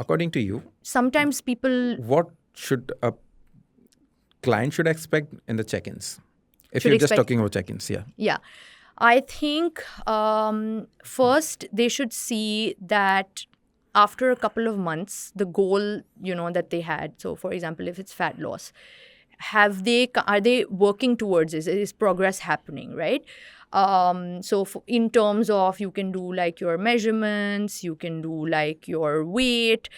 according to you, Sometimes people what should a client should expect in the check-ins? If Should you're just expect- talking about check-ins, yeah. Yeah. I think first they should see that after a couple of months, the goal, that they had. So, for example, if it's fat loss, are they working towards this? Is progress happening, right? So in terms of, you can do like your measurements, you can do like your weight.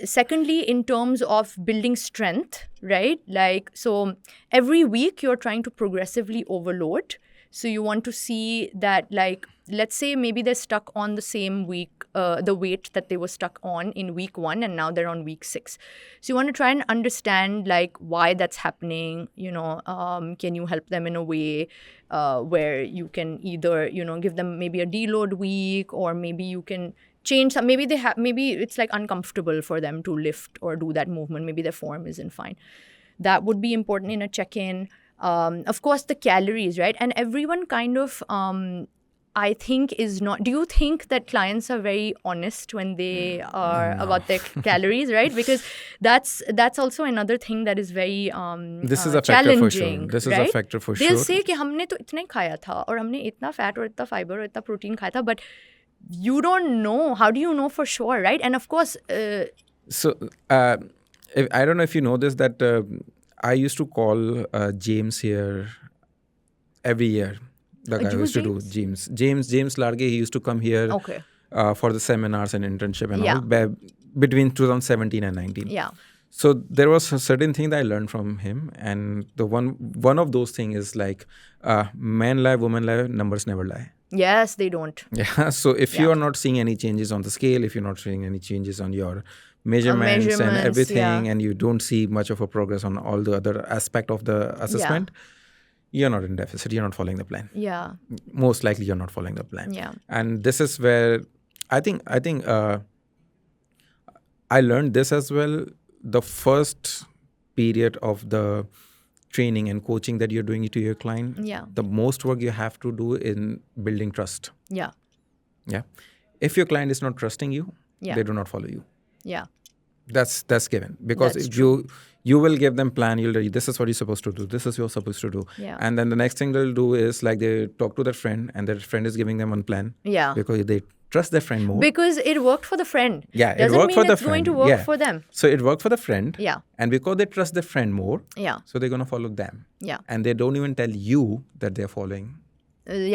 Secondly, in terms of building strength, right? Like, so every week you're trying to progressively overload. So you want to see that, like, let's say maybe they're stuck on the same week, the weight that they were stuck on in week 1, and now they're on week 6. So you want to try and understand, like, why that's happening. Can you help them in a way where you can either, give them maybe a deload week, or maybe you can change some. Maybe maybe it's like uncomfortable for them to lift or do that movement. Maybe their form isn't fine. That would be important in a check-in. Of course, the calories, right? And everyone kind of, I think, is not. Do you think that clients are very honest when they are about their calories, right? Because that's also another thing that is very This is a factor for sure. challenging. This is right? a factor for They'll sure. say कि हमने तो इतना ही खाया था, और हमने इतना fat और इतना fiber और इतना protein खाया था, but you don't know. How do you know for sure, right? And of course, So, I don't know if you know this, that I used to call James here every year. The guy who used to do James Large, he used to come here okay, for the seminars and internship and Yeah. all between 2017 and 19. yeah, So there was a certain thing that I learned from him, and the one of those things is like men lie, women lie, numbers never lie. yes, they don't. Yeah. So if you are not seeing any changes on the scale, if you're not seeing any changes on your measurements and measurements, everything, yeah. and you don't see much of a progress on all the other aspect of the assessment, you're not in deficit. You're not following the plan. Yeah, Most likely, you're not following the plan. yeah, And this is where I think I learned this as well. The first period of the training and coaching that you're doing to your client, yeah, the most work you have to do in building trust. yeah, Yeah. If your client is not trusting you, Yeah. they do not follow you. yeah, That's given. Because That's if you will give them plan, this is what you're supposed to do, this is what you're supposed to do. Yeah. And then the next thing they'll do is like they talk to their friend, and their friend is giving them one plan. yeah. Because they trust their friend more. Because it worked for the friend. Yeah, it Doesn't worked mean for the it's going friend. to work Yeah. for them. So it worked for the friend. Yeah, And because they trust their friend more, yeah, so they're going to follow them. yeah. And they don't even tell you that they're following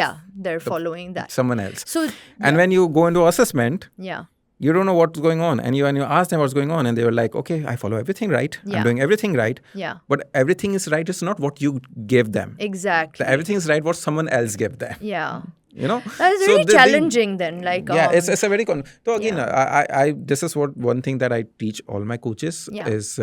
Yeah, they're following that. someone else. So, And when you go into assessment, yeah, you don't know what's going on. And when you ask them what's going on, and they were like, okay, I follow everything right. Yeah. I'm doing everything right. yeah, But everything is right. It's not what you give them. exactly. Everything is right what someone else gave them. Yeah. You know? That is So very the- challenging then. Like, Yeah, it's a very... So again, Yeah. I this is one thing that I teach all my coaches Yeah. is